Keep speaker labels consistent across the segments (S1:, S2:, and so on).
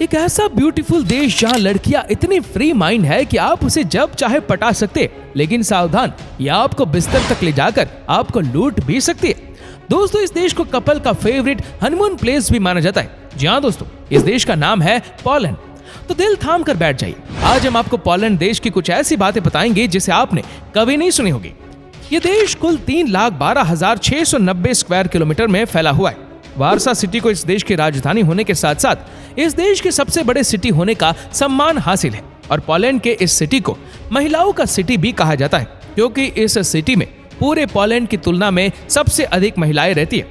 S1: एक ऐसा ब्यूटीफुल देश जहां लड़कियां इतनी फ्री माइंड है कि आप उसे जब चाहे पटा सकते, लेकिन सावधान, यह आपको बिस्तर तक ले जाकर आपको लूट भी सकती है। दोस्तों, इस देश को कपल का फेवरेट हनीमून प्लेस भी माना जाता है। जी हाँ दोस्तों, इस देश का नाम है पोलैंड। तो दिल थाम कर बैठ जाइए, आज हम आपको पोलैंड देश की कुछ ऐसी बातें बताएंगे जिसे आपने कभी नहीं सुनी होगी। ये देश कुल 3,12,690 स्क्वायर किलोमीटर में फैला हुआ है। वारसा सिटी को इस देश की राजधानी होने के साथ साथ इस देश के सबसे बड़े सिटी होने का सम्मान हासिल है। और पोलैंड के इस सिटी को महिलाओं का सिटी भी कहा जाता है, क्योंकि इस सिटी में पूरे पोलैंड की तुलना में सबसे अधिक महिलाएं रहती है।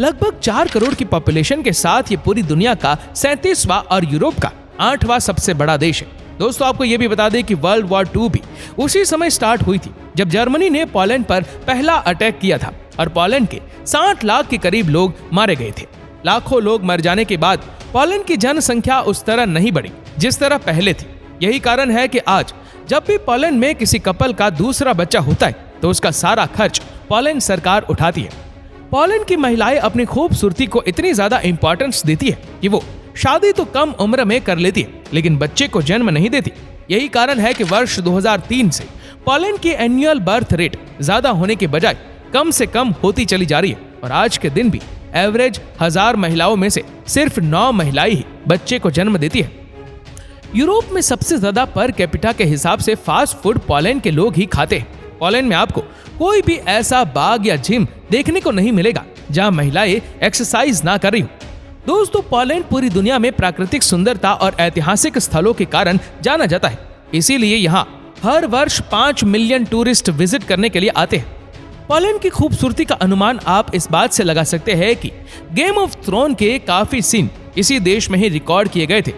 S1: लगभग 4 करोड़ की पॉपुलेशन के साथ ये पूरी दुनिया का 37वां और यूरोप का 8वां सबसे बड़ा देश है। दोस्तों, आपको ये भी बता दें कि वर्ल्ड वॉर 2 भी उसी समय स्टार्ट हुई थी जब जर्मनी ने पोलैंड पर पहला अटैक किया था और पोलैंड के 60 लाख के करीब लोग मारे गए थे। लाखों लोग मर जाने के बाद पोलैंड की जनसंख्या उस तरह नहीं बढ़ी जिस तरह पहले थी। यही कारण है कि आज जब भी पोलैंड में किसी कपल का दूसरा बच्चा होता है तो उसका सारा खर्च पोलैंड सरकार उठाती है। पोलैंड की महिलाएं अपनी खूबसूरती को इतनी ज्यादा इंपॉर्टेंस देती है कि वो शादी तो कम उम्र में कर लेती है, लेकिन बच्चे को जन्म नहीं देती। यही कारण है कि वर्ष 2003 से पोलैंड की एनुअल बर्थ रेट ज्यादा होने के बजाय कम से कम होती चली जा रही है और आज के दिन भी एवरेज 1000 महिलाओं में से सिर्फ 9 महिलाएं ही बच्चे को जन्म देती है। यूरोप में सबसे ज्यादा पर कैपिटा के हिसाब से फास्ट फूड पोलैंड के लोग ही खाते हैं। पोलैंड में आपको कोई भी ऐसा बाग या जिम देखने को नहीं मिलेगा जहां महिलाएं एक्सरसाइज ना कर रही हो। दोस्तों, पोलैंड पूरी दुनिया में प्राकृतिक सुंदरता और ऐतिहासिक स्थलों के कारण जाना जाता है, इसीलिए यहाँ हर वर्ष 5 मिलियन टूरिस्ट विजिट करने के लिए आते हैं। पोलैंड की खूबसूरती का अनुमान आप इस बात से लगा सकते हैं कि गेम ऑफ थ्रोन के काफी सीन इसी देश में ही रिकॉर्ड किए गए थे।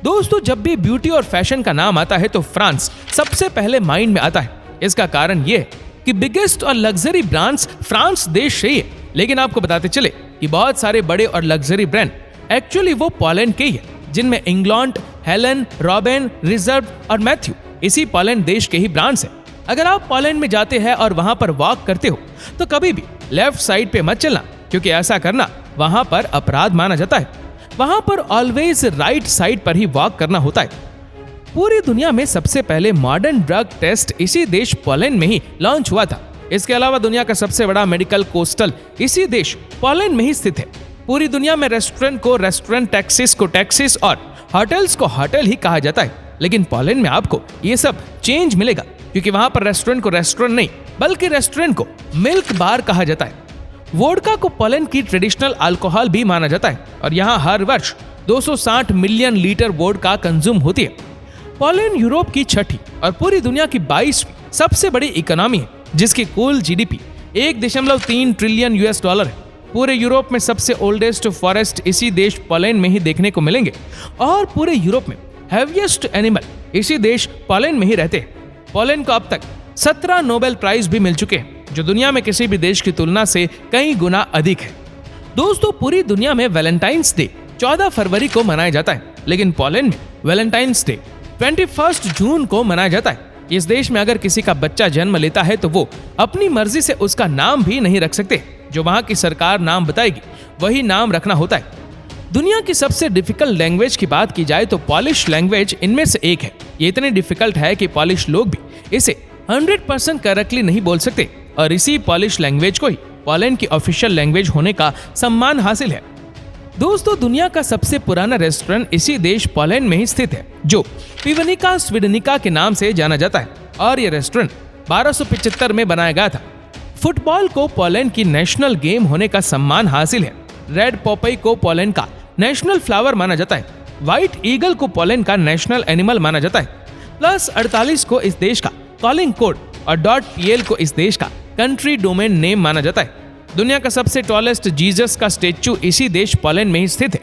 S1: दोस्तों, जब भी ब्यूटी और फैशन का नाम आता है तो फ्रांस सबसे पहले माइंड में आता है। इसका कारण ये है कि बिगेस्ट और लग्जरी ब्रांड्स फ्रांस देश से ही है, लेकिन आपको बताते चले कि बहुत सारे बड़े और लग्जरी ब्रांड एक्चुअली वो पोलैंड के ही है, जिनमें इंग्लैंड, हेलन, रॉबिन, रिजर्व और मैथ्यू इसी पोलैंड देश के ही ब्रांड्स हैं। अगर आप पोलैंड में जाते हैं और वहां पर वॉक करते हो तो कभी भी लेफ्ट साइड पे मत चलना, क्योंकि ऐसा करना वहां पर अपराध माना जाता है। वहां पर ऑलवेज राइट साइड पर ही वॉक करना होता है। पूरी दुनिया में सबसे पहले मॉडर्न ड्रग टेस्ट इसी देश पोलैंड में ही लॉन्च हुआ था। इसके अलावा दुनिया का सबसे बड़ा मेडिकल कोस्टल इसी देश पोलैंड में ही स्थित है। पूरी दुनिया में रेस्टोरेंट को रेस्टोरेंट, टैक्सीज को टैक्सीज और होटल्स को होटल ही कहा जाता है, लेकिन पोलैंड में आपको ये सब चेंज मिलेगा, क्योंकि वहां पर रेस्टोरेंट को रेस्टोरेंट नहीं बल्कि रेस्टोरेंट को मिल्क बार कहा जाता है। वोडका को पोलैंड की ट्रेडिशनल अल्कोहल भी माना जाता है और यहाँ हर वर्ष 260 मिलियन लीटर वोडका कंज्यूम होती है। पोलैंड यूरोप की 6ठी और पूरी दुनिया की 22वीं सबसे बड़ी इकोनॉमी है, जिसकी कुल जीडीपी 1.3 ट्रिलियन US$ है। पूरे यूरोप में सबसे ओल्डेस्ट फॉरेस्ट इसी देश पोलैंड में ही देखने को मिलेंगे और पूरे यूरोप में हैवीएस्ट एनिमल इसी देश पोलैंड में ही रहते हैं। पोलैंड को अब तक 17 नोबेल प्राइज भी मिल चुके हैं, जो दुनिया में किसी भी देश की तुलना से कई गुना अधिक है। दोस्तों, पूरी दुनिया में वैलेंटाइंस डे 14 फरवरी को मनाया जाता है, लेकिन पोलैंड में वैलेंटाइंस डे 21 जून को मनाया जाता है। इस देश में अगर किसी का बच्चा जन्म लेता है तो वो अपनी मर्जी से उसका नाम भी नहीं रख सकते। जो वहां की सरकार नाम बताएगी वही नाम रखना होता है। दुनिया की सबसे डिफिकल्ट लैंग्वेज की बात की जाए तो पॉलिश लैंग्वेज इनमें से एक है। ये इतनी डिफिकल्ट है कि पॉलिश लोग भी इसे 100% करेक्टली नहीं बोल सकते और इसी पॉलिश लैंग्वेज को ही पोलैंड की ऑफिशियल लैंग्वेज होने का सम्मान हासिल है। दोस्तों, दुनिया का सबसे पुराना रेस्टोरेंट इसी देश पोलैंड में ही स्थित है, जो पिवनिका स्वीडनिका के नाम से जाना जाता है और ये रेस्टोरेंट 1275 में बनाया गया था। फुटबॉल को पोलैंड की नेशनल गेम होने का सम्मान हासिल है। रेड पॉपई को पोलैंड का नेशनल फ्लावर माना जाता है। व्हाइट ईगल को पोलैंड का नेशनल एनिमल माना जाता है। +48 को इस देश का कॉलिंग कोड और .pl को इस देश का कंट्री डोमेन नेम माना जाता है। दुनिया का सबसे टॉलेस्ट जीसस का स्टेच्यू इसी देश पोलैंड में ही स्थित है।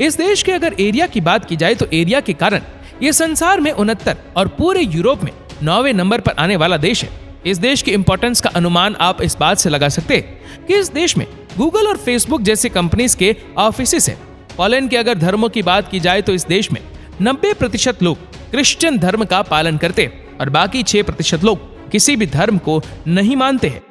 S1: इस देश के अगर एरिया की बात की जाए तो एरिया के कारण ये संसार में 69 और पूरे यूरोप में 9वें नंबर पर आने वाला देश है। इस देश की इंपॉर्टेंस का अनुमान आप इस बात से लगा सकते हैं कि इस देश में गूगल और फेसबुक जैसी कंपनीज के ऑफिसेस हैं। पोलैंड के अगर धर्मों की बात की जाए तो इस देश में 90% लोग क्रिश्चियन धर्म का पालन करते हैं और बाकी 6% लोग किसी भी धर्म को नहीं मानते हैं।